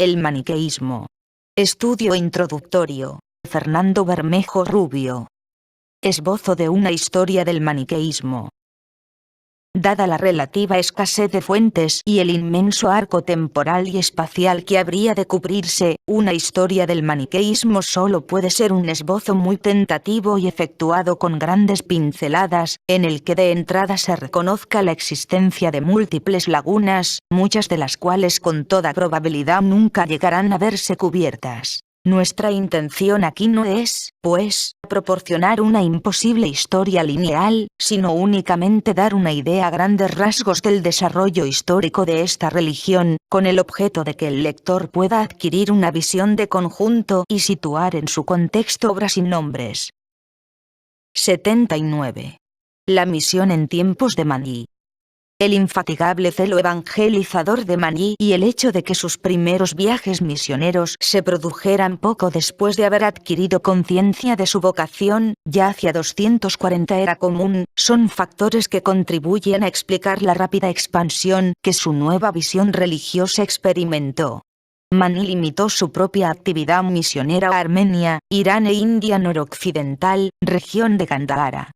El maniqueísmo. Estudio introductorio. Fernando Bermejo Rubio. Esbozo de una historia del maniqueísmo. Dada la relativa escasez de fuentes y el inmenso arco temporal y espacial que habría de cubrirse, una historia del maniqueísmo solo puede ser un esbozo muy tentativo y efectuado con grandes pinceladas, en el que de entrada se reconozca la existencia de múltiples lagunas, muchas de las cuales con toda probabilidad nunca llegarán a verse cubiertas. Nuestra intención aquí no es, pues, proporcionar una imposible historia lineal, sino únicamente dar una idea a grandes rasgos del desarrollo histórico de esta religión, con el objeto de que el lector pueda adquirir una visión de conjunto y situar en su contexto obras y nombres. 79. La misión en tiempos de Maní. El infatigable celo evangelizador de Maní y el hecho de que sus primeros viajes misioneros se produjeran poco después de haber adquirido conciencia de su vocación, ya hacia 240 era común, son factores que contribuyen a explicar la rápida expansión que su nueva visión religiosa experimentó. Maní limitó su propia actividad misionera a Armenia, Irán e India noroccidental, región de Gandhara.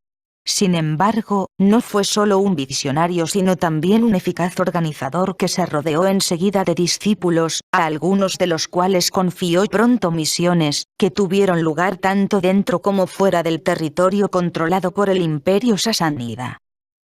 Sin embargo, no fue solo un visionario sino también un eficaz organizador que se rodeó enseguida de discípulos, a algunos de los cuales confió pronto misiones, que tuvieron lugar tanto dentro como fuera del territorio controlado por el imperio sasánida.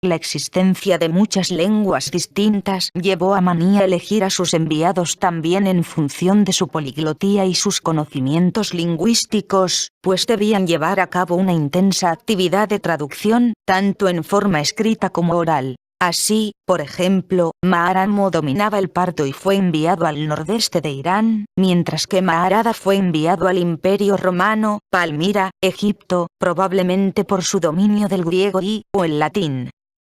La existencia de muchas lenguas distintas llevó a Maní a elegir a sus enviados también en función de su poliglotía y sus conocimientos lingüísticos, pues debían llevar a cabo una intensa actividad de traducción, tanto en forma escrita como oral. Así, por ejemplo, Maharamo dominaba el parto y fue enviado al nordeste de Irán, mientras que Maharada fue enviado al Imperio Romano, Palmira, Egipto, probablemente por su dominio del griego o el latín.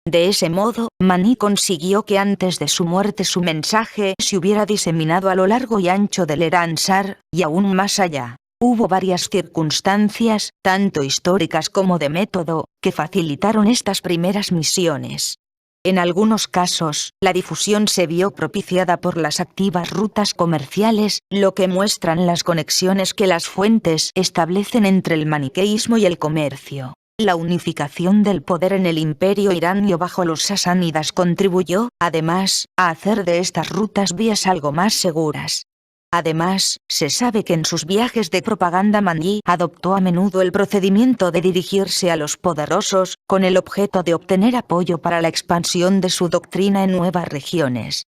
De ese modo, Maní consiguió que antes de su muerte su mensaje se hubiera diseminado a lo largo y ancho del Eransar, y aún más allá. Hubo varias circunstancias, tanto históricas como de método, que facilitaron estas primeras misiones. En algunos casos, la difusión se vio propiciada por las activas rutas comerciales, lo que muestran las conexiones que las fuentes establecen entre el maniqueísmo y el comercio. La unificación del poder en el imperio iranio bajo los sasánidas contribuyó, además, a hacer de estas rutas vías algo más seguras. Además, se sabe que en sus viajes de propaganda Maní adoptó a menudo el procedimiento de dirigirse a los poderosos, con el objeto de obtener apoyo para la expansión de su doctrina en nuevas regiones.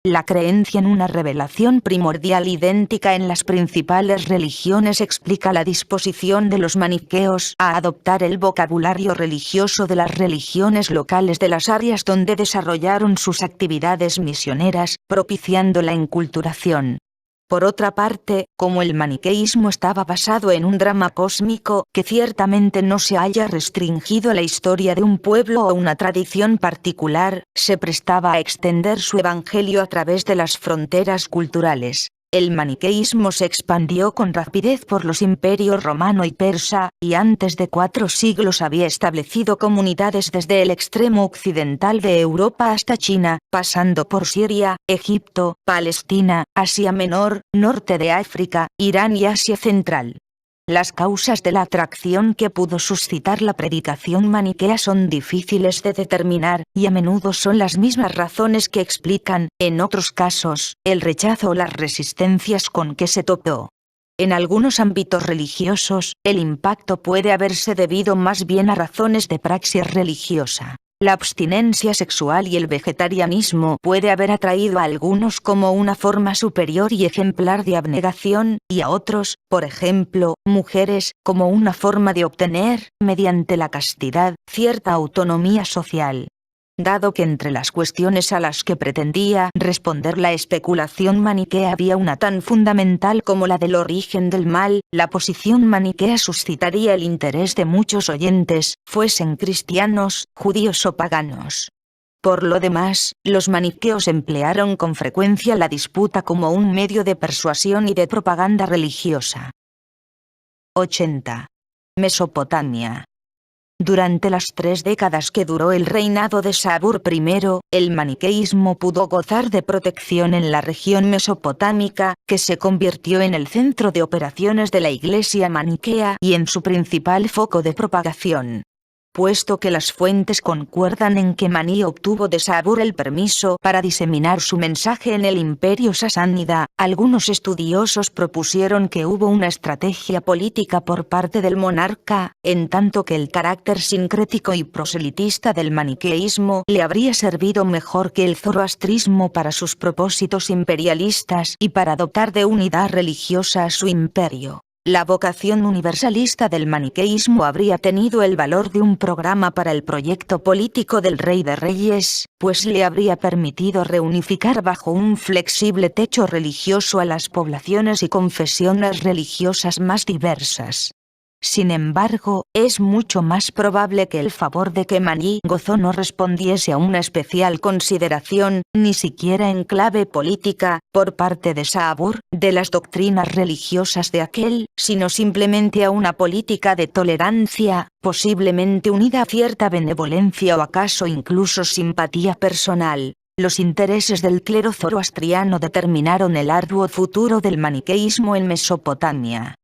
La creencia en una revelación primordial idéntica en las principales religiones explica la disposición de los maniqueos a adoptar el vocabulario religioso de las religiones locales de las áreas donde desarrollaron sus actividades misioneras, propiciando la enculturación. Por otra parte, como el maniqueísmo estaba basado en un drama cósmico que ciertamente no se haya restringido a la historia de un pueblo o una tradición particular, se prestaba a extender su evangelio a través de las fronteras culturales. El maniqueísmo se expandió con rapidez por los imperios romano y persa, y antes de 4 siglos había establecido comunidades desde el extremo occidental de Europa hasta China, pasando por Siria, Egipto, Palestina, Asia Menor, norte de África, Irán y Asia Central. Las causas de la atracción que pudo suscitar la predicación maniquea son difíciles de determinar, y a menudo son las mismas razones que explican, en otros casos, el rechazo o las resistencias con que se topó. En algunos ámbitos religiosos, el impacto puede haberse debido más bien a razones de praxis religiosa. La abstinencia sexual y el vegetarianismo puede haber atraído a algunos como una forma superior y ejemplar de abnegación, y a otros, por ejemplo, mujeres, como una forma de obtener, mediante la castidad, cierta autonomía social. Dado que entre las cuestiones a las que pretendía responder la especulación maniquea había una tan fundamental como la del origen del mal, la posición maniquea suscitaría el interés de muchos oyentes, fuesen cristianos, judíos o paganos. Por lo demás, los maniqueos emplearon con frecuencia la disputa como un medio de persuasión y de propaganda religiosa. 80. Mesopotamia. Durante las 3 décadas que duró el reinado de Sabur I, el maniqueísmo pudo gozar de protección en la región mesopotámica, que se convirtió en el centro de operaciones de la Iglesia maniquea y en su principal foco de propagación. Puesto que las fuentes concuerdan en que Maní obtuvo de Sabur el permiso para diseminar su mensaje en el imperio sasánida, algunos estudiosos propusieron que hubo una estrategia política por parte del monarca, en tanto que el carácter sincrético y proselitista del maniqueísmo le habría servido mejor que el zoroastrismo para sus propósitos imperialistas y para dotar de unidad religiosa a su imperio. La vocación universalista del maniqueísmo habría tenido el valor de un programa para el proyecto político del Rey de Reyes, pues le habría permitido reunificar bajo un flexible techo religioso a las poblaciones y confesiones religiosas más diversas. Sin embargo, es mucho más probable que el favor de que Maní gozó no respondiese a una especial consideración, ni siquiera en clave política, por parte de Sabur, de las doctrinas religiosas de aquel, sino simplemente a una política de tolerancia, posiblemente unida a cierta benevolencia o acaso incluso simpatía personal. Los intereses del clero zoroastriano determinaron el arduo futuro del maniqueísmo en Mesopotamia.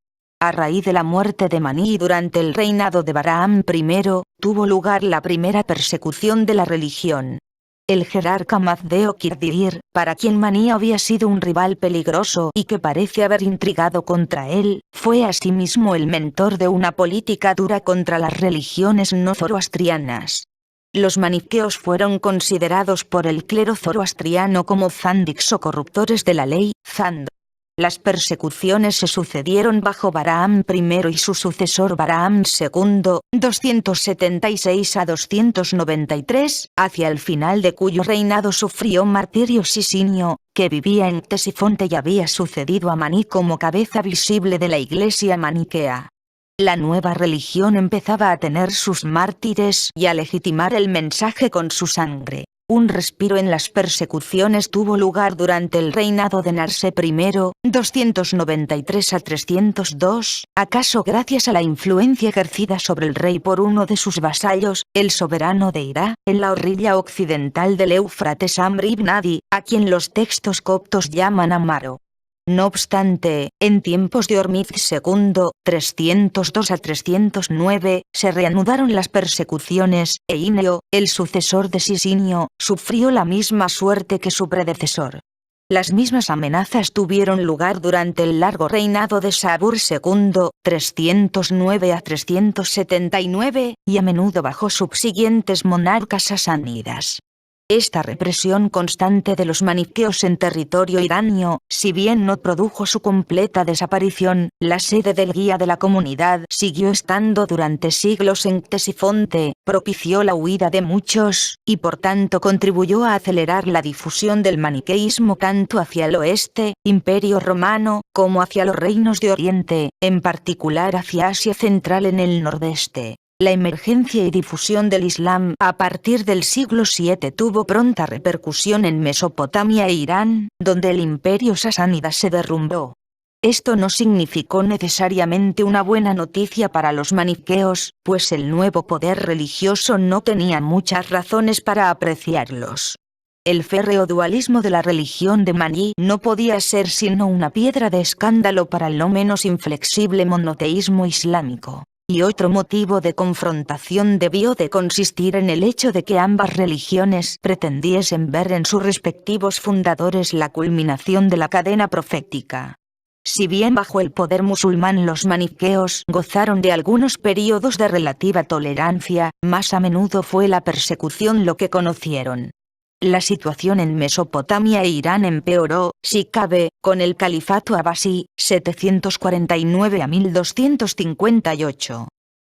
A raíz de la muerte de Maní durante el reinado de Baraam I, tuvo lugar la primera persecución de la religión. El jerarca Mazdeo Kirdir, para quien Maní había sido un rival peligroso y que parece haber intrigado contra él, fue asimismo el mentor de una política dura contra las religiones no zoroastrianas. Los maniqueos fueron considerados por el clero zoroastriano como zándiks o corruptores de la ley, zand. Las persecuciones se sucedieron bajo Baraam I y su sucesor Baraam II, 276 a 293, hacia el final de cuyo reinado sufrió martirio Sisinio, que vivía en Ctesifonte y había sucedido a Maní como cabeza visible de la iglesia maniquea. La nueva religión empezaba a tener sus mártires y a legitimar el mensaje con su sangre. Un respiro en las persecuciones tuvo lugar durante el reinado de Narse I, 293 a 302, acaso gracias a la influencia ejercida sobre el rey por uno de sus vasallos, el soberano de Irá, en la orilla occidental del Éufrates Amr ibn Adi, a quien los textos coptos llaman Amaro. No obstante, en tiempos de Hormizd II, 302 a 309, se reanudaron las persecuciones, e Ineo, el sucesor de Sisinio, sufrió la misma suerte que su predecesor. Las mismas amenazas tuvieron lugar durante el largo reinado de Sabur II, 309 a 379, y a menudo bajo subsiguientes monarcas sasánidas. Esta represión constante de los maniqueos en territorio iranio, si bien no produjo su completa desaparición, la sede del guía de la comunidad siguió estando durante siglos en Ctesifonte, propició la huida de muchos, y por tanto contribuyó a acelerar la difusión del maniqueísmo tanto hacia el oeste, Imperio Romano, como hacia los reinos de Oriente, en particular hacia Asia Central en el nordeste. La emergencia y difusión del Islam a partir del siglo VII tuvo pronta repercusión en Mesopotamia e Irán, donde el imperio sasánida se derrumbó. Esto no significó necesariamente una buena noticia para los maniqueos, pues el nuevo poder religioso no tenía muchas razones para apreciarlos. El férreo dualismo de la religión de Maní no podía ser sino una piedra de escándalo para el no menos inflexible monoteísmo islámico. Y otro motivo de confrontación debió de consistir en el hecho de que ambas religiones pretendiesen ver en sus respectivos fundadores la culminación de la cadena profética. Si bien bajo el poder musulmán los maniqueos gozaron de algunos períodos de relativa tolerancia, más a menudo fue la persecución lo que conocieron. La situación en Mesopotamia e Irán empeoró, si cabe, con el califato abasí, 749 a 1258.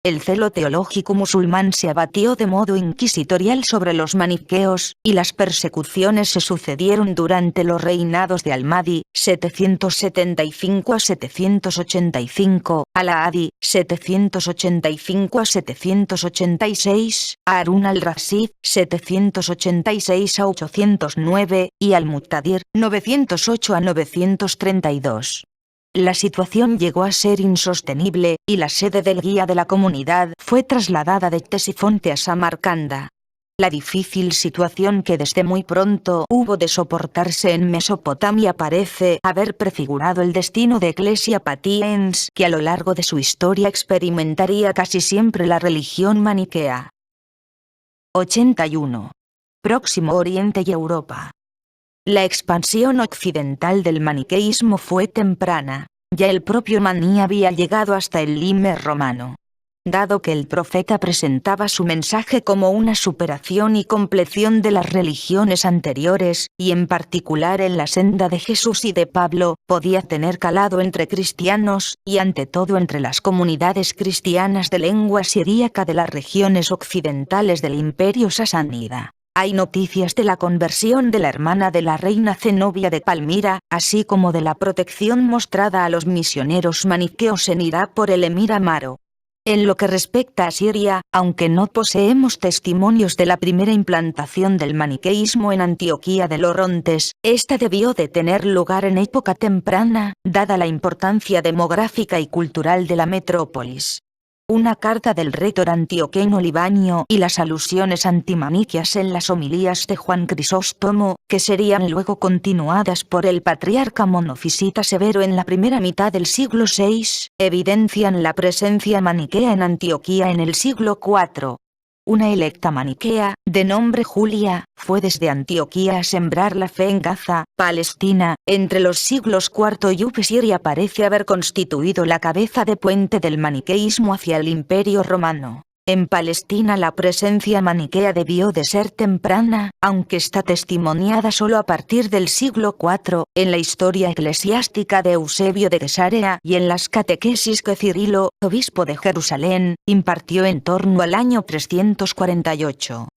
El celo teológico musulmán se abatió de modo inquisitorial sobre los maniqueos, y las persecuciones se sucedieron durante los reinados de Al-Mahdi, 775 a 785, Al-Hadi, 785 a 786, Harún al-Rashid, 786 a 809, y Al-Muqtadir, 908 a 932. La situación llegó a ser insostenible, y la sede del guía de la comunidad fue trasladada de Ctesifonte a Samarcanda. La difícil situación que desde muy pronto hubo de soportarse en Mesopotamia parece haber prefigurado el destino de Ecclesia Patiens, que a lo largo de su historia experimentaría casi siempre la religión maniquea. 81. Próximo Oriente y Europa. La expansión occidental del maniqueísmo fue temprana. Ya el propio Maní había llegado hasta el limes romano. Dado que el profeta presentaba su mensaje como una superación y compleción de las religiones anteriores, y en particular en la senda de Jesús y de Pablo, podía tener calado entre cristianos, y ante todo entre las comunidades cristianas de lengua siríaca de las regiones occidentales del Imperio sasánida. Hay noticias de la conversión de la hermana de la reina Zenobia de Palmira, así como de la protección mostrada a los misioneros maniqueos en Irak por el emir Amaro. En lo que respecta a Siria, aunque no poseemos testimonios de la primera implantación del maniqueísmo en Antioquía de los Orontes, esta debió de tener lugar en época temprana, dada la importancia demográfica y cultural de la metrópolis. Una carta del rétor antioqueño Libanio y las alusiones antimaniqueas en las homilías de Juan Crisóstomo, que serían luego continuadas por el patriarca monofisita Severo en la primera mitad del siglo VI, evidencian la presencia maniquea en Antioquía en el siglo IV. Una electa maniquea, de nombre Julia, fue desde Antioquía a sembrar la fe en Gaza, Palestina, entre los siglos IV y V. Siria parece haber constituido la cabeza de puente del maniqueísmo hacia el Imperio Romano. En Palestina la presencia maniquea debió de ser temprana, aunque está testimoniada solo a partir del siglo IV, en la historia eclesiástica de Eusebio de Cesarea y en las catequesis que Cirilo, obispo de Jerusalén, impartió en torno al año 348.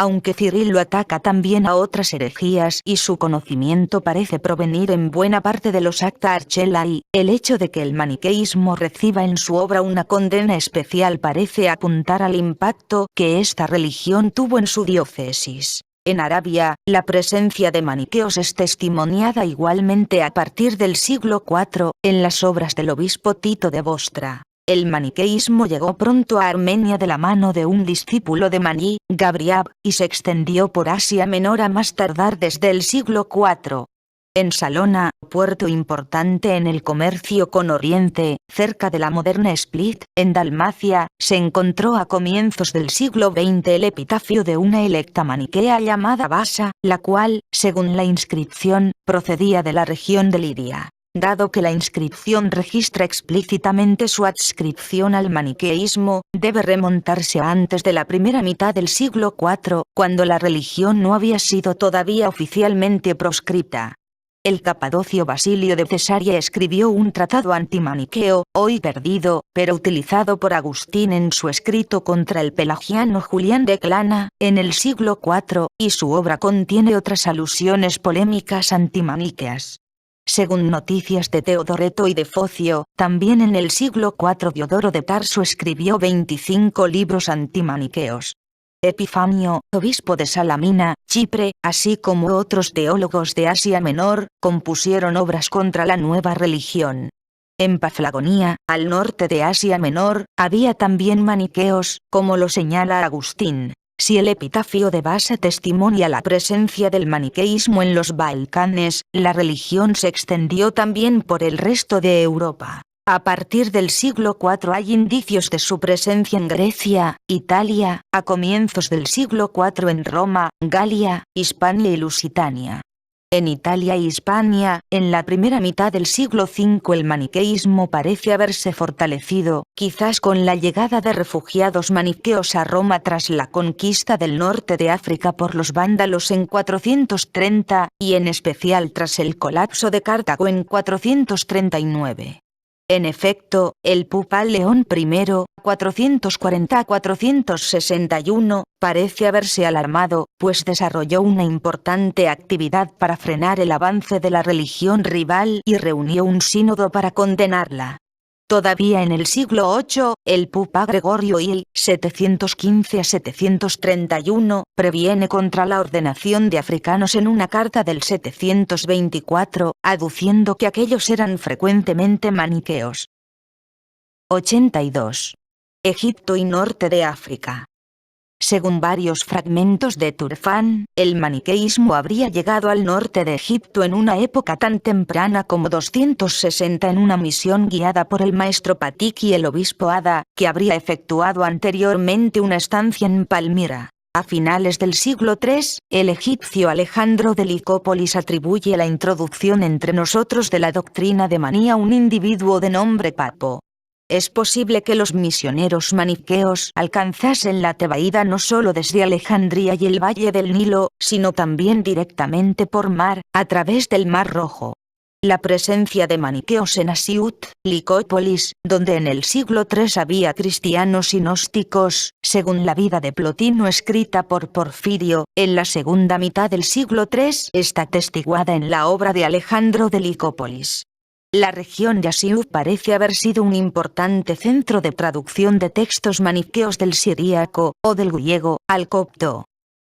Aunque Cirilo ataca también a otras herejías y su conocimiento parece provenir en buena parte de los Acta Archelae, el hecho de que el maniqueísmo reciba en su obra una condena especial parece apuntar al impacto que esta religión tuvo en su diócesis. En Arabia, la presencia de maniqueos es testimoniada igualmente a partir del siglo IV, en las obras del obispo Tito de Bostra. El maniqueísmo llegó pronto a Armenia de la mano de un discípulo de Maní, Gabriab, y se extendió por Asia Menor a más tardar desde el siglo IV. En Salona, puerto importante en el comercio con Oriente, cerca de la moderna Split, en Dalmacia, se encontró a comienzos del siglo XX el epitafio de una electa maniquea llamada Basa, la cual, según la inscripción, procedía de la región de Lidia. Dado que la inscripción registra explícitamente su adscripción al maniqueísmo, debe remontarse a antes de la primera mitad del siglo IV, cuando la religión no había sido todavía oficialmente proscripta. El capadocio Basilio de Cesarea escribió un tratado antimaniqueo, hoy perdido, pero utilizado por Agustín en su escrito contra el pelagiano Julián de Clana, en el siglo IV, y su obra contiene otras alusiones polémicas antimaniqueas. Según noticias de Teodoreto y de Focio, también en el siglo IV Diodoro de Tarso escribió 25 libros antimaniqueos. Epifanio, obispo de Salamina, Chipre, así como otros teólogos de Asia Menor, compusieron obras contra la nueva religión. En Paflagonia, al norte de Asia Menor, había también maniqueos, como lo señala Agustín. Si el epitafio de Basa testimonia la presencia del maniqueísmo en los Balcanes, la religión se extendió también por el resto de Europa. A partir del siglo IV hay indicios de su presencia en Grecia, Italia, a comienzos del siglo IV en Roma, Galia, Hispania y Lusitania. En Italia y Hispania, en la primera mitad del siglo V el maniqueísmo parece haberse fortalecido, quizás con la llegada de refugiados maniqueos a Roma tras la conquista del norte de África por los vándalos en 430, y en especial tras el colapso de Cartago en 439. En efecto, el Papa León I, 440-461, parece haberse alarmado, pues desarrolló una importante actividad para frenar el avance de la religión rival y reunió un sínodo para condenarla. Todavía en el siglo VIII, el Papa Gregorio I, 715 a 731, previene contra la ordenación de africanos en una carta del 724, aduciendo que aquellos eran frecuentemente maniqueos. 82. Egipto y norte de África. Según varios fragmentos de Turfán, el maniqueísmo habría llegado al norte de Egipto en una época tan temprana como 260 en una misión guiada por el maestro Patik y el obispo Ada, que habría efectuado anteriormente una estancia en Palmira. A finales del siglo III, el egipcio Alejandro de Licópolis atribuye la introducción entre nosotros de la doctrina de Maní a un individuo de nombre Papo. Es posible que los misioneros maniqueos alcanzasen la Tebaida no solo desde Alejandría y el Valle del Nilo, sino también directamente por mar, a través del Mar Rojo. La presencia de maniqueos en Asiut, Licópolis, donde en el siglo III había cristianos y gnósticos, según la vida de Plotino escrita por Porfirio, en la segunda mitad del siglo III, está atestiguada en la obra de Alejandro de Licópolis. La región de Asiut parece haber sido un importante centro de traducción de textos maniqueos del siríaco, o del griego, al copto.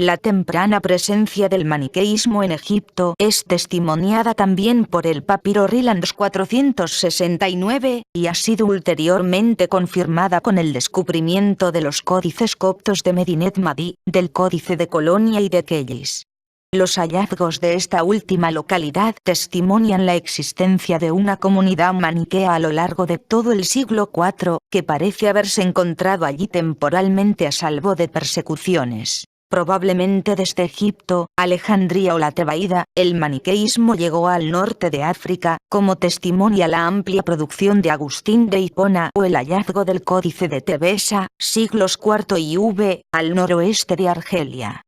La temprana presencia del maniqueísmo en Egipto es testimoniada también por el papiro Rylands 469, y ha sido ulteriormente confirmada con el descubrimiento de los códices coptos de Medinet Madi, del Códice de Colonia y de Kellis. Los hallazgos de esta última localidad testimonian la existencia de una comunidad maniquea a lo largo de todo el siglo IV, que parece haberse encontrado allí temporalmente a salvo de persecuciones. Probablemente desde Egipto, Alejandría o la Tebaida, el maniqueísmo llegó al norte de África, como testimonia la amplia producción de Agustín de Hipona o el hallazgo del Códice de Tebesa, siglos IV y V, al noroeste de Argelia.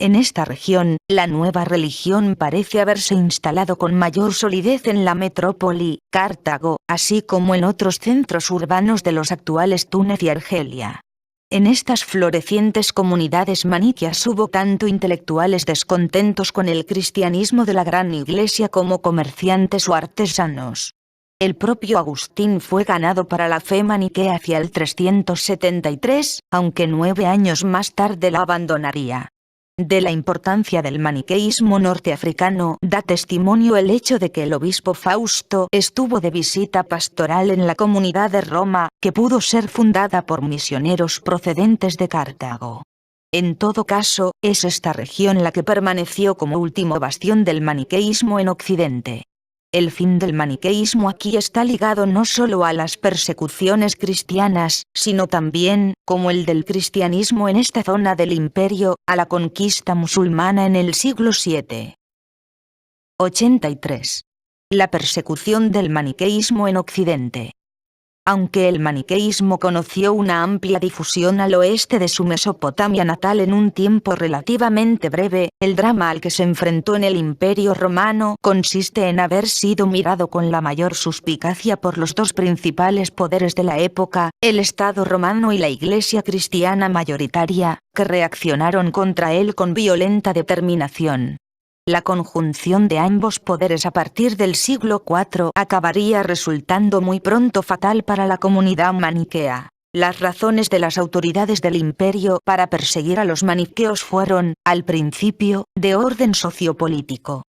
En esta región, la nueva religión parece haberse instalado con mayor solidez en la metrópoli, Cartago, así como en otros centros urbanos de los actuales Túnez y Argelia. En estas florecientes comunidades maniqueas hubo tanto intelectuales descontentos con el cristianismo de la gran iglesia como comerciantes o artesanos. El propio Agustín fue ganado para la fe maniquea hacia el 373, aunque 9 años más tarde la abandonaría. De la importancia del maniqueísmo norteafricano da testimonio el hecho de que el obispo Fausto estuvo de visita pastoral en la comunidad de Roma, que pudo ser fundada por misioneros procedentes de Cartago. En todo caso, es esta región la que permaneció como último bastión del maniqueísmo en Occidente. El fin del maniqueísmo aquí está ligado no solo a las persecuciones cristianas, sino también, como el del cristianismo en esta zona del imperio, a la conquista musulmana en el siglo VII. 83. La persecución del maniqueísmo en Occidente. Aunque el maniqueísmo conoció una amplia difusión al oeste de su Mesopotamia natal en un tiempo relativamente breve, el drama al que se enfrentó en el Imperio Romano consiste en haber sido mirado con la mayor suspicacia por los dos principales poderes de la época, el Estado romano y la Iglesia cristiana mayoritaria, que reaccionaron contra él con violenta determinación. La conjunción de ambos poderes a partir del siglo IV acabaría resultando muy pronto fatal para la comunidad maniquea. Las razones de las autoridades del imperio para perseguir a los maniqueos fueron, al principio, de orden sociopolítico.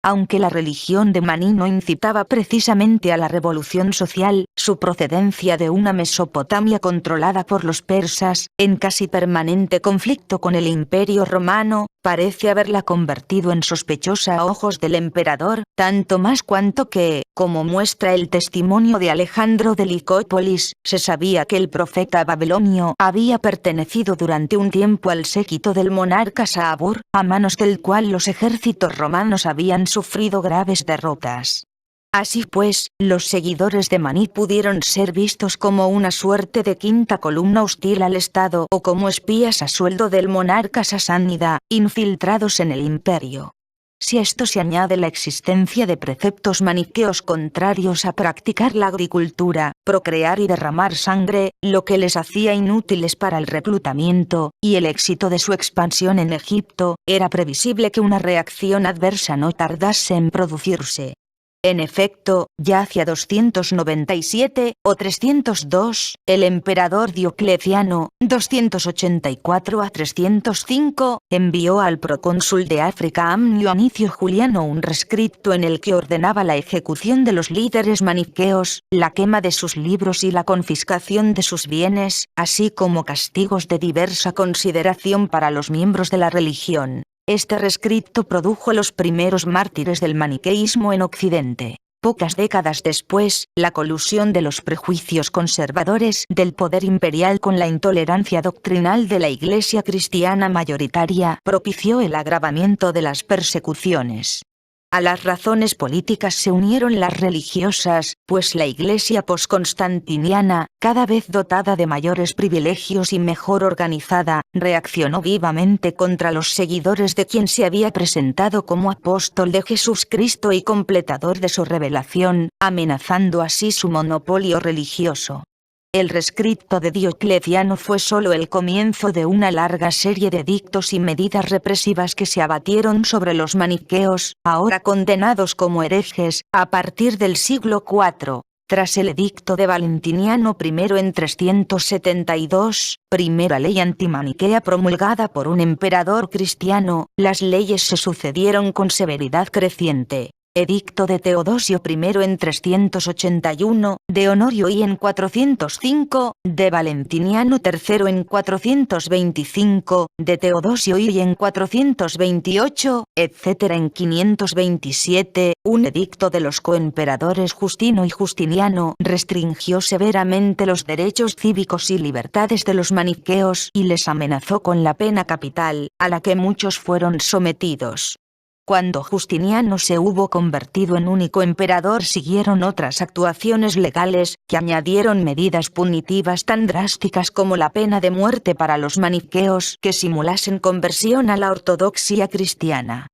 Aunque la religión de Maní no incitaba precisamente a la revolución social, su procedencia de una Mesopotamia controlada por los persas, en casi permanente conflicto con el Imperio Romano, parece haberla convertido en sospechosa a ojos del emperador, tanto más cuanto que, como muestra el testimonio de Alejandro de Licópolis, se sabía que el profeta babilonio había pertenecido durante un tiempo al séquito del monarca Saabur, a manos del cual los ejércitos romanos habían sufrido graves derrotas. Así pues, los seguidores de Maní pudieron ser vistos como una suerte de quinta columna hostil al Estado o como espías a sueldo del monarca sasánida, infiltrados en el imperio. Si a esto se añade la existencia de preceptos maniqueos contrarios a practicar la agricultura, procrear y derramar sangre, lo que les hacía inútiles para el reclutamiento, y el éxito de su expansión en Egipto, era previsible que una reacción adversa no tardase en producirse. En efecto, ya hacia 297 o 302, el emperador Diocleciano, 284 a 305, envió al procónsul de África Amnio Anicio Juliano un rescripto en el que ordenaba la ejecución de los líderes maniqueos, la quema de sus libros y la confiscación de sus bienes, así como castigos de diversa consideración para los miembros de la religión. Este rescripto produjo los primeros mártires del maniqueísmo en Occidente. Pocas décadas después, la colusión de los prejuicios conservadores del poder imperial con la intolerancia doctrinal de la Iglesia cristiana mayoritaria propició el agravamiento de las persecuciones. A las razones políticas se unieron las religiosas, pues la Iglesia posconstantiniana, cada vez dotada de mayores privilegios y mejor organizada, reaccionó vivamente contra los seguidores de quien se había presentado como apóstol de Jesucristo y completador de su revelación, amenazando así su monopolio religioso. El rescripto de Diocleciano fue solo el comienzo de una larga serie de edictos y medidas represivas que se abatieron sobre los maniqueos, ahora condenados como herejes, a partir del siglo IV. Tras el edicto de Valentiniano I en 372, primera ley antimaniquea promulgada por un emperador cristiano, las leyes se sucedieron con severidad creciente. Edicto de Teodosio I en 381, de Honorio I en 405, de Valentiniano III en 425, de Teodosio I en 428, etc. En 527, un edicto de los coemperadores Justino y Justiniano restringió severamente los derechos cívicos y libertades de los maniqueos y les amenazó con la pena capital, a la que muchos fueron sometidos. Cuando Justiniano se hubo convertido en único emperador, siguieron otras actuaciones legales, que añadieron medidas punitivas tan drásticas como la pena de muerte para los maniqueos que simulasen conversión a la ortodoxia cristiana.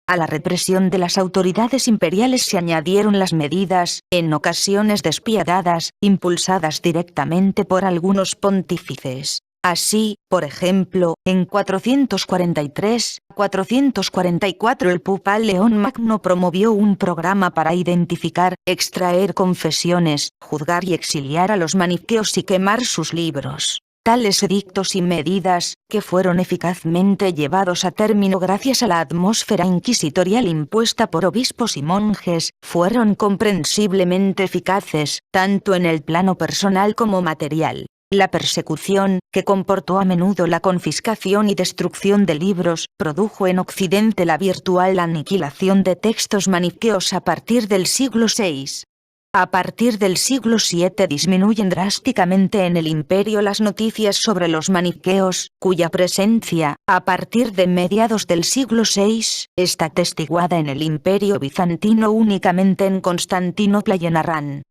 A la represión de las autoridades imperiales se añadieron las medidas, en ocasiones despiadadas, impulsadas directamente por algunos pontífices. Así, por ejemplo, en 443-444 el Papa León Magno promovió un programa para identificar, extraer confesiones, juzgar y exiliar a los maniqueos y quemar sus libros. Tales edictos y medidas, que fueron eficazmente llevados a término gracias a la atmósfera inquisitorial impuesta por obispos y monjes, fueron comprensiblemente eficaces, tanto en el plano personal como material. La persecución, que comportó a menudo la confiscación y destrucción de libros, produjo en Occidente la virtual aniquilación de textos maniqueos a partir del siglo VI. A partir del siglo VII disminuyen drásticamente en el imperio las noticias sobre los maniqueos, cuya presencia, a partir de mediados del siglo VI, está atestiguada en el imperio bizantino únicamente en Constantinopla y en Harran.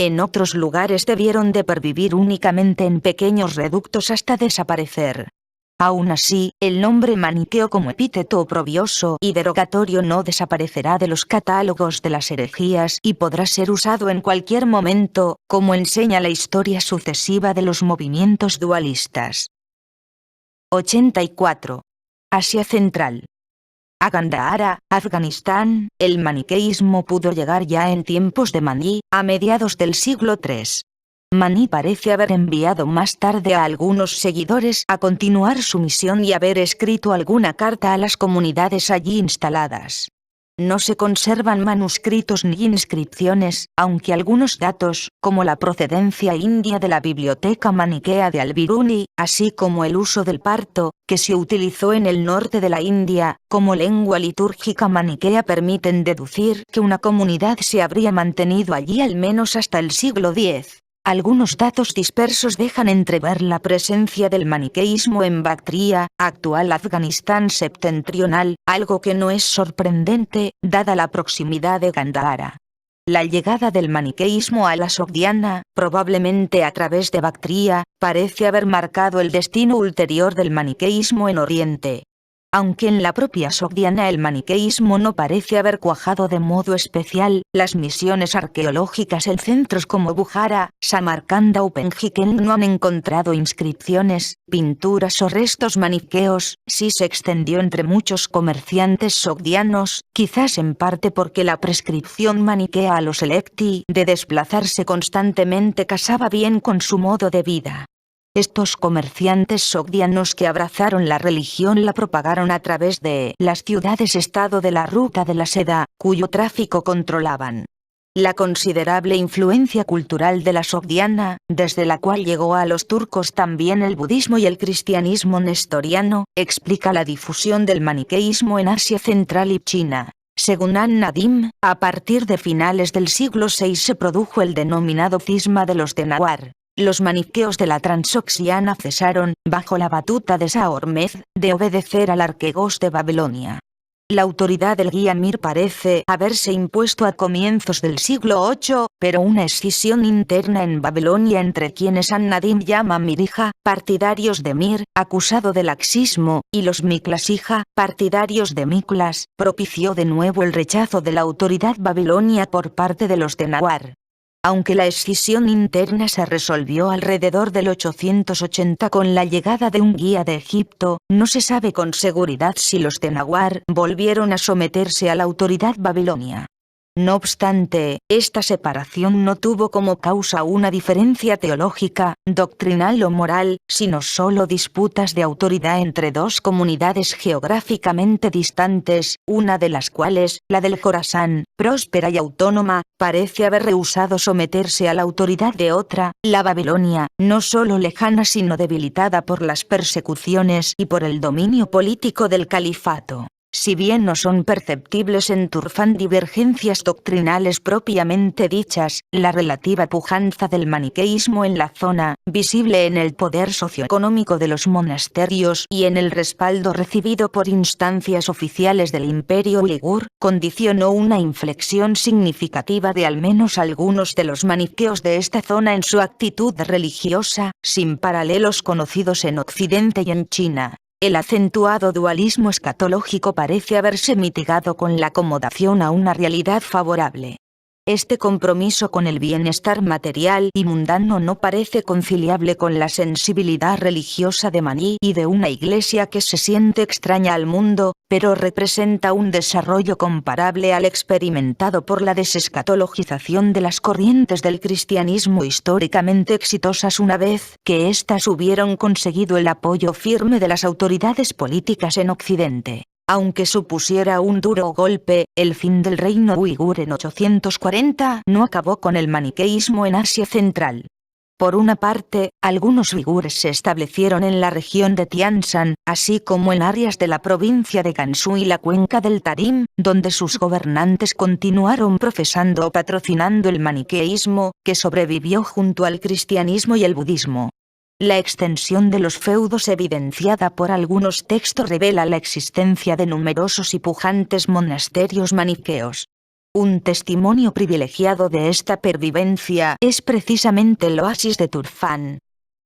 En otros lugares debieron de pervivir únicamente en pequeños reductos hasta desaparecer. Aún así, el nombre maniqueo como epíteto oprobioso y derogatorio no desaparecerá de los catálogos de las herejías y podrá ser usado en cualquier momento, como enseña la historia sucesiva de los movimientos dualistas. 84. Asia Central. A Gandhara, Afganistán, el maniqueísmo pudo llegar ya en tiempos de Mani, a mediados del siglo III. Mani parece haber enviado más tarde a algunos seguidores a continuar su misión y haber escrito alguna carta a las comunidades allí instaladas. No se conservan manuscritos ni inscripciones, aunque algunos datos, como la procedencia india de la biblioteca maniquea de Al-Biruni, así como el uso del parto, que se utilizó en el norte de la India, como lengua litúrgica maniquea, permiten deducir que una comunidad se habría mantenido allí al menos hasta el siglo X. Algunos datos dispersos dejan entrever la presencia del maniqueísmo en Bactria, actual Afganistán septentrional, algo que no es sorprendente, dada la proximidad de Gandhara. La llegada del maniqueísmo a la Sogdiana, probablemente a través de Bactria, parece haber marcado el destino ulterior del maniqueísmo en Oriente. Aunque en la propia Sogdiana el maniqueísmo no parece haber cuajado de modo especial, las misiones arqueológicas en centros como Bujara, Samarcanda o Penjiken no han encontrado inscripciones, pinturas o restos maniqueos. Sí se extendió entre muchos comerciantes sogdianos, quizás en parte porque la prescripción maniquea a los electi de desplazarse constantemente casaba bien con su modo de vida. Estos comerciantes sogdianos que abrazaron la religión la propagaron a través de las ciudades-estado de la Ruta de la Seda, cuyo tráfico controlaban. La considerable influencia cultural de la Sogdiana, desde la cual llegó a los turcos también el budismo y el cristianismo nestoriano, explica la difusión del maniqueísmo en Asia Central y China. Según An-Nadim, a partir de finales del siglo VI se produjo el denominado cisma de los Denawar. Los maniqueos de la Transoxiana cesaron, bajo la batuta de Shah-Hormezd, de obedecer al arquegos de Babilonia. La autoridad del guía Mir parece haberse impuesto a comienzos del siglo VIII, pero una escisión interna en Babilonia entre quienes An-Nadim llama Mirija, partidarios de Mir, acusado de laxismo, y los Miklasija, partidarios de Miklas, propició de nuevo el rechazo de la autoridad babilonia por parte de los Denawar. Aunque la escisión interna se resolvió alrededor del 880 con la llegada de un guía de Egipto, no se sabe con seguridad si los Denawar volvieron a someterse a la autoridad babilonia. No obstante, esta separación no tuvo como causa una diferencia teológica, doctrinal o moral, sino solo disputas de autoridad entre dos comunidades geográficamente distantes, una de las cuales, la del Jorasán, próspera y autónoma, parece haber rehusado someterse a la autoridad de otra, la Babilonia, no solo lejana sino debilitada por las persecuciones y por el dominio político del califato. Si bien no son perceptibles en Turfán divergencias doctrinales propiamente dichas, la relativa pujanza del maniqueísmo en la zona, visible en el poder socioeconómico de los monasterios y en el respaldo recibido por instancias oficiales del Imperio Uigur, condicionó una inflexión significativa de al menos algunos de los maniqueos de esta zona en su actitud religiosa, sin paralelos conocidos en Occidente y en China. El acentuado dualismo escatológico parece haberse mitigado con la acomodación a una realidad favorable. Este compromiso con el bienestar material y mundano no parece conciliable con la sensibilidad religiosa de Maní y de una iglesia que se siente extraña al mundo, pero representa un desarrollo comparable al experimentado por la desescatologización de las corrientes del cristianismo históricamente exitosas una vez que éstas hubieron conseguido el apoyo firme de las autoridades políticas en Occidente. Aunque supusiera un duro golpe, el fin del reino uigur en 840 no acabó con el maniqueísmo en Asia Central. Por una parte, algunos uigures se establecieron en la región de Tianshan, así como en áreas de la provincia de Gansu y la cuenca del Tarim, donde sus gobernantes continuaron profesando o patrocinando el maniqueísmo, que sobrevivió junto al cristianismo y el budismo. La extensión de los feudos evidenciada por algunos textos revela la existencia de numerosos y pujantes monasterios maniqueos. Un testimonio privilegiado de esta pervivencia es precisamente el oasis de Turfán.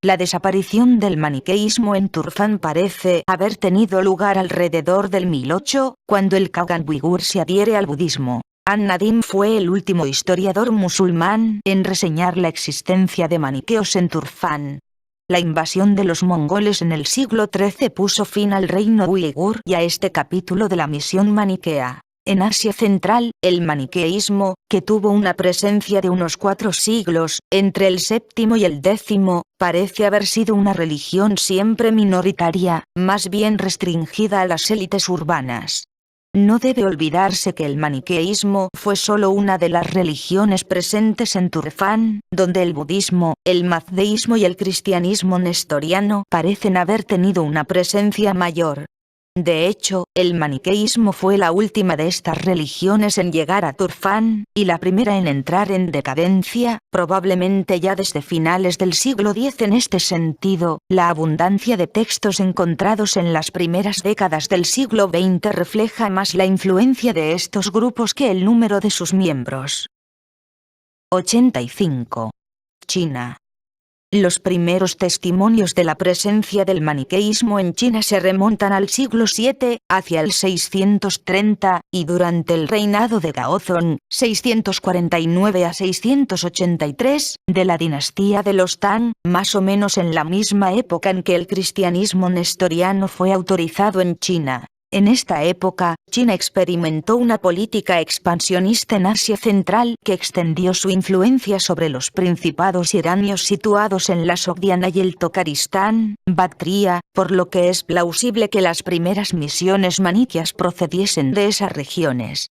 La desaparición del maniqueísmo en Turfán parece haber tenido lugar alrededor del 1008, cuando el Khagan uigur se adhiere al budismo. An-Nadim fue el último historiador musulmán en reseñar la existencia de maniqueos en Turfán. La invasión de los mongoles en el siglo XIII puso fin al reino uigur y a este capítulo de la misión maniquea. En Asia Central, el maniqueísmo, que tuvo una presencia de unos 4 siglos, entre el VII y el X, parece haber sido una religión siempre minoritaria, más bien restringida a las élites urbanas. No debe olvidarse que el maniqueísmo fue solo una de las religiones presentes en Turfán, donde el budismo, el mazdeísmo y el cristianismo nestoriano parecen haber tenido una presencia mayor. De hecho, el maniqueísmo fue la última de estas religiones en llegar a Turfán, y la primera en entrar en decadencia, probablemente ya desde finales del siglo X. En este sentido, la abundancia de textos encontrados en las primeras décadas del siglo XX refleja más la influencia de estos grupos que el número de sus miembros. 85. China. Los primeros testimonios de la presencia del maniqueísmo en China se remontan al siglo VII, hacia el 630, y durante el reinado de Gaozong, 649 a 683, de la dinastía de los Tang, más o menos en la misma época en que el cristianismo nestoriano fue autorizado en China. En esta época, China experimentó una política expansionista en Asia Central que extendió su influencia sobre los principados iranios situados en la Sogdiana y el Tocaristán, Bactria, por lo que es plausible que las primeras misiones maniqueas procediesen de esas regiones.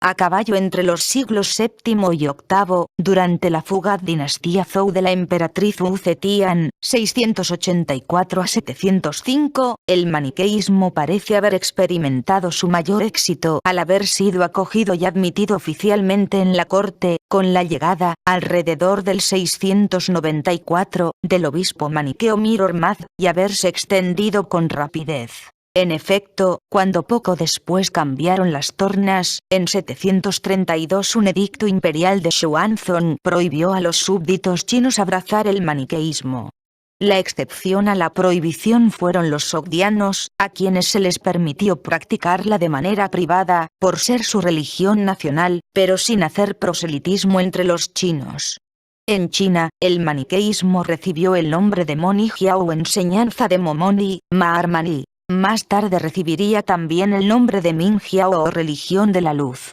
A caballo entre los siglos VII y VIII, durante la fugaz dinastía Zhou de la emperatriz Wu Zetian, 684 a 705, el maniqueísmo parece haber experimentado su mayor éxito al haber sido acogido y admitido oficialmente en la corte, con la llegada, alrededor del 694, del obispo maniqueo Mir Ormazd, y haberse extendido con rapidez. En efecto, cuando poco después cambiaron las tornas, en 732 un edicto imperial de Xuanzong prohibió a los súbditos chinos abrazar el maniqueísmo. La excepción a la prohibición fueron los sogdianos, a quienes se les permitió practicarla de manera privada, por ser su religión nacional, pero sin hacer proselitismo entre los chinos. En China, el maniqueísmo recibió el nombre de Monijiao o enseñanza de Momoni, Maharmani. Más tarde recibiría también el nombre de Mingjiao o religión de la luz.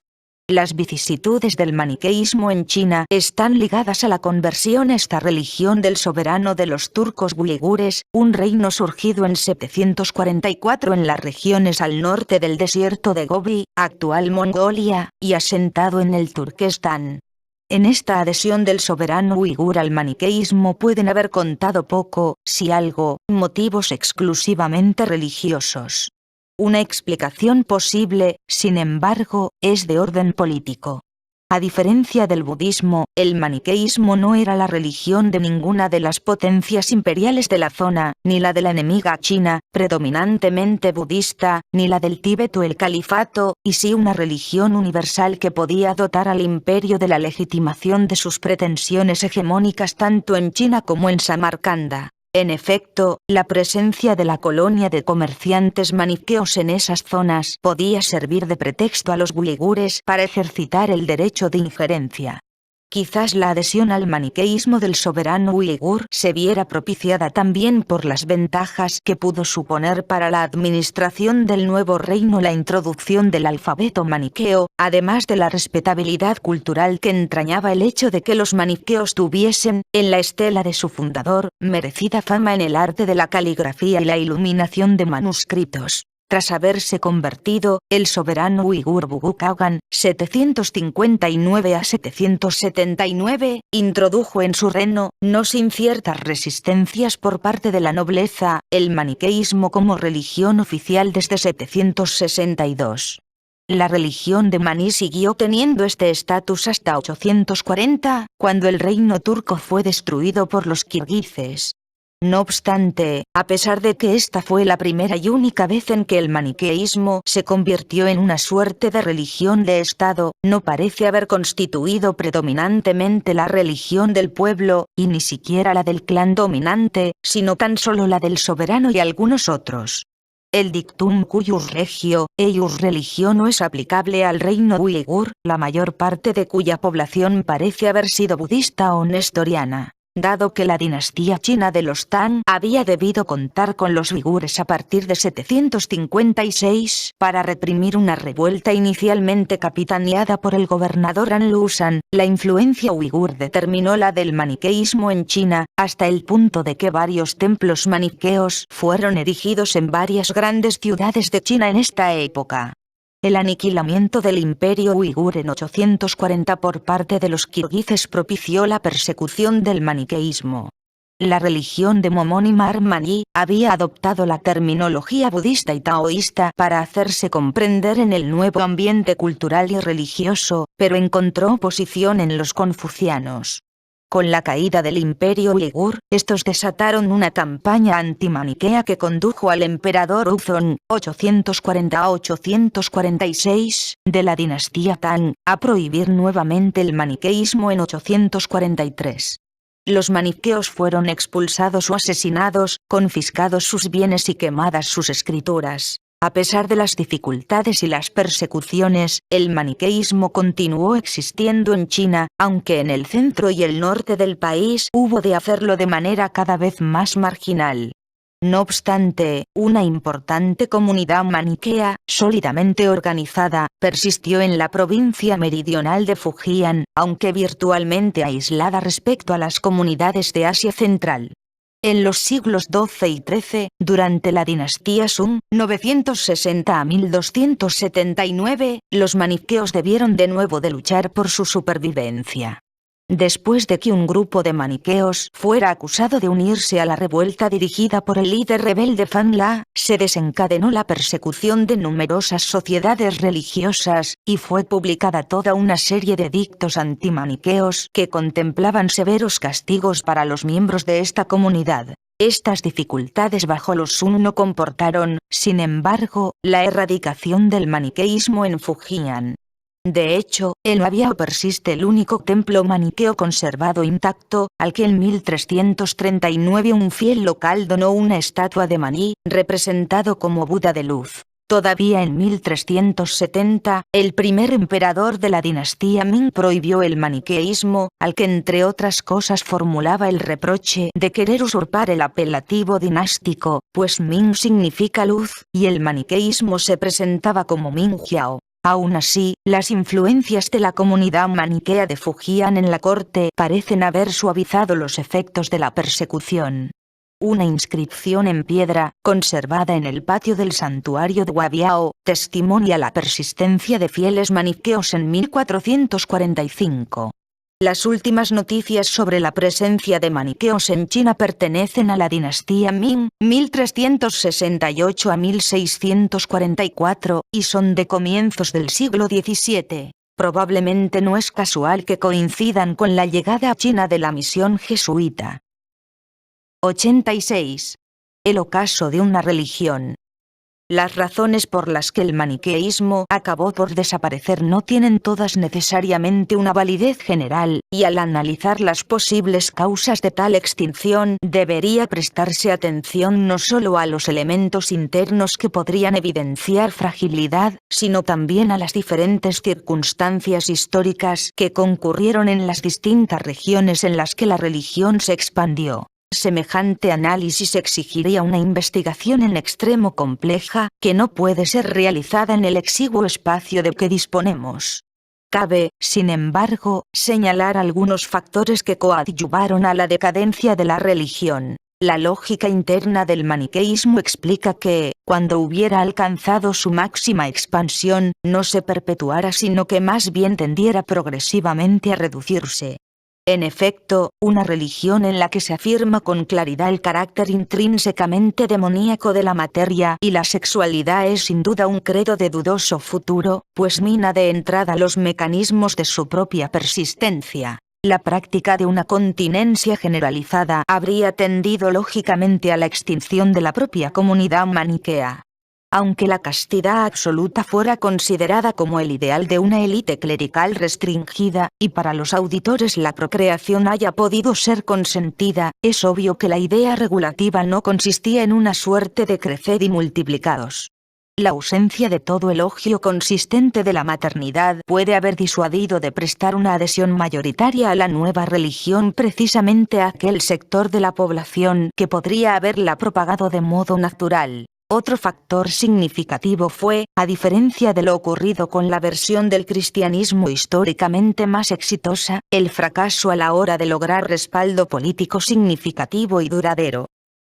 Las vicisitudes del maniqueísmo en China están ligadas a la conversión a esta religión del soberano de los turcos uigures, un reino surgido en 744 en las regiones al norte del desierto de Gobi, actual Mongolia, y asentado en el Turquestán. En esta adhesión del soberano uigur al maniqueísmo pueden haber contado poco, si algo, motivos exclusivamente religiosos. Una explicación posible, sin embargo, es de orden político. A diferencia del budismo, el maniqueísmo no era la religión de ninguna de las potencias imperiales de la zona, ni la de la enemiga China, predominantemente budista, ni la del Tíbet o el califato, y sí una religión universal que podía dotar al imperio de la legitimación de sus pretensiones hegemónicas tanto en China como en Samarcanda. En efecto, la presencia de la colonia de comerciantes maniqueos en esas zonas podía servir de pretexto a los uigures para ejercitar el derecho de injerencia. Quizás la adhesión al maniqueísmo del soberano uigur se viera propiciada también por las ventajas que pudo suponer para la administración del nuevo reino la introducción del alfabeto maniqueo, además de la respetabilidad cultural que entrañaba el hecho de que los maniqueos tuviesen, en la estela de su fundador, merecida fama en el arte de la caligrafía y la iluminación de manuscritos. Tras haberse convertido, el soberano uigur Bugu Kagan, 759 a 779, introdujo en su reino, no sin ciertas resistencias por parte de la nobleza, el maniqueísmo como religión oficial desde 762. La religión de Maní siguió teniendo este estatus hasta 840, cuando el reino turco fue destruido por los kirguises. No obstante, a pesar de que esta fue la primera y única vez en que el maniqueísmo se convirtió en una suerte de religión de Estado, no parece haber constituido predominantemente la religión del pueblo, y ni siquiera la del clan dominante, sino tan solo la del soberano y algunos otros. El dictum cuius regio, eius religio no es aplicable al reino uigur, la mayor parte de cuya población parece haber sido budista o nestoriana. Dado que la dinastía china de los Tang había debido contar con los uigures a partir de 756 para reprimir una revuelta inicialmente capitaneada por el gobernador An Lushan, la influencia uigur determinó la del maniqueísmo en China, hasta el punto de que varios templos maniqueos fueron erigidos en varias grandes ciudades de China en esta época. El aniquilamiento del imperio uigur en 840 por parte de los kirguises propició la persecución del maniqueísmo. La religión de Momoni Maharmani había adoptado la terminología budista y taoísta para hacerse comprender en el nuevo ambiente cultural y religioso, pero encontró oposición en los confucianos. Con la caída del imperio uigur, estos desataron una campaña antimaniquea que condujo al emperador Uzong, 840 a 846, de la dinastía Tang, a prohibir nuevamente el maniqueísmo en 843. los maniqueos fueron expulsados o asesinados, confiscados sus bienes y quemadas sus escrituras. A pesar de las dificultades y las persecuciones, el maniqueísmo continuó existiendo en China, aunque en el centro y el norte del país hubo de hacerlo de manera cada vez más marginal. No obstante, una importante comunidad maniquea, sólidamente organizada, persistió en la provincia meridional de Fujian, aunque virtualmente aislada respecto a las comunidades de Asia Central. En los siglos XII y XIII, durante la dinastía Sung, 960 a 1279, los maniqueos debieron de nuevo de luchar por su supervivencia. Después de que un grupo de maniqueos fuera acusado de unirse a la revuelta dirigida por el líder rebelde Fan La, se desencadenó la persecución de numerosas sociedades religiosas, y fue publicada toda una serie de edictos antimaniqueos que contemplaban severos castigos para los miembros de esta comunidad. Estas dificultades bajo los Sung no comportaron, sin embargo, la erradicación del maniqueísmo en Fujian. De hecho, en Wabiao persiste el único templo maniqueo conservado intacto, al que en 1339 un fiel local donó una estatua de Maní, representado como Buda de luz. Todavía en 1370, el primer emperador de la dinastía Ming prohibió el maniqueísmo, al que entre otras cosas formulaba el reproche de querer usurpar el apelativo dinástico, pues Ming significa luz, y el maniqueísmo se presentaba como Mingjiao. Aún así, las influencias de la comunidad maniquea de Fujian en la corte parecen haber suavizado los efectos de la persecución. Una inscripción en piedra, conservada en el patio del santuario de Wabiao, testimonia la persistencia de fieles maniqueos en 1445. Las últimas noticias sobre la presencia de maniqueos en China pertenecen a la dinastía Ming, 1368 a 1644, y son de comienzos del siglo XVII. Probablemente no es casual que coincidan con la llegada a China de la misión jesuita. 86. El ocaso de una religión. Las razones por las que el maniqueísmo acabó por desaparecer no tienen todas necesariamente una validez general, y al analizar las posibles causas de tal extinción, debería prestarse atención no solo a los elementos internos que podrían evidenciar fragilidad, sino también a las diferentes circunstancias históricas que concurrieron en las distintas regiones en las que la religión se expandió. Semejante análisis exigiría una investigación en extremo compleja, que no puede ser realizada en el exiguo espacio de que disponemos. Cabe, sin embargo, señalar algunos factores que coadyuvaron a la decadencia de la religión. La lógica interna del maniqueísmo explica que, cuando hubiera alcanzado su máxima expansión, no se perpetuara sino que más bien tendiera progresivamente a reducirse. En efecto, una religión en la que se afirma con claridad el carácter intrínsecamente demoníaco de la materia y la sexualidad es sin duda un credo de dudoso futuro, pues mina de entrada los mecanismos de su propia persistencia. La práctica de una continencia generalizada habría tendido lógicamente a la extinción de la propia comunidad maniquea. Aunque la castidad absoluta fuera considerada como el ideal de una élite clerical restringida, y para los auditores la procreación haya podido ser consentida, es obvio que la idea regulativa no consistía en una suerte de creced y multiplicados. La ausencia de todo elogio consistente de la maternidad puede haber disuadido de prestar una adhesión mayoritaria a la nueva religión precisamente a aquel sector de la población que podría haberla propagado de modo natural. Otro factor significativo fue, a diferencia de lo ocurrido con la versión del cristianismo históricamente más exitosa, el fracaso a la hora de lograr respaldo político significativo y duradero.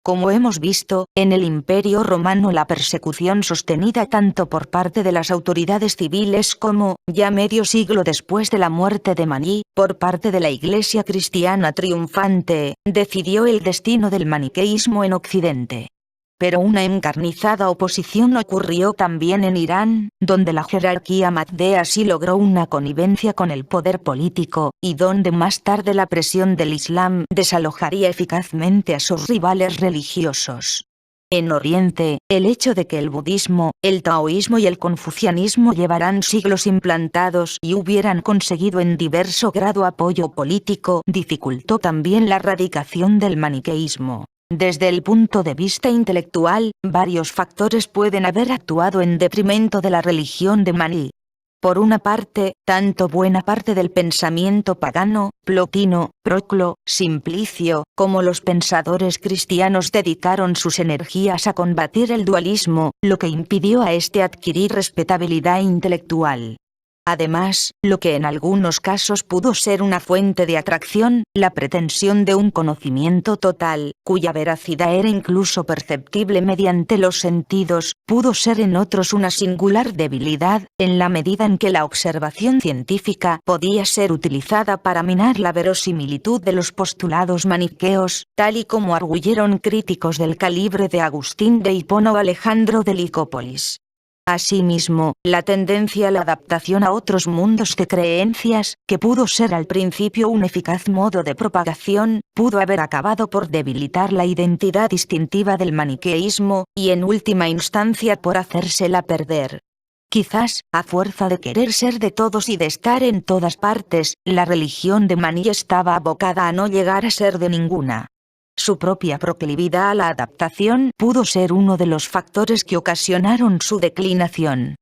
Como hemos visto, en el Imperio Romano la persecución sostenida tanto por parte de las autoridades civiles como, ya medio siglo después de la muerte de Maní, por parte de la Iglesia cristiana triunfante, decidió el destino del maniqueísmo en Occidente. Pero una encarnizada oposición ocurrió también en Irán, donde la jerarquía mazdea sí logró una connivencia con el poder político, y donde más tarde la presión del Islam desalojaría eficazmente a sus rivales religiosos. En Oriente, el hecho de que el budismo, el taoísmo y el confucianismo llevaran siglos implantados y hubieran conseguido en diverso grado apoyo político dificultó también la radicación del maniqueísmo. Desde el punto de vista intelectual, varios factores pueden haber actuado en detrimento de la religión de Maní. Por una parte, tanto buena parte del pensamiento pagano, Plotino, Proclo, Simplicio, como los pensadores cristianos dedicaron sus energías a combatir el dualismo, lo que impidió a este adquirir respetabilidad intelectual. Además, lo que en algunos casos pudo ser una fuente de atracción, la pretensión de un conocimiento total, cuya veracidad era incluso perceptible mediante los sentidos, pudo ser en otros una singular debilidad, en la medida en que la observación científica podía ser utilizada para minar la verosimilitud de los postulados maniqueos, tal y como arguyeron críticos del calibre de Agustín de Hipona o Alejandro de Licópolis. Asimismo, la tendencia a la adaptación a otros mundos de creencias, que pudo ser al principio un eficaz modo de propagación, pudo haber acabado por debilitar la identidad distintiva del maniqueísmo, y en última instancia por hacérsela perder. Quizás, a fuerza de querer ser de todos y de estar en todas partes, la religión de Maní estaba abocada a no llegar a ser de ninguna. Su propia proclividad a la adaptación pudo ser uno de los factores que ocasionaron su declinación.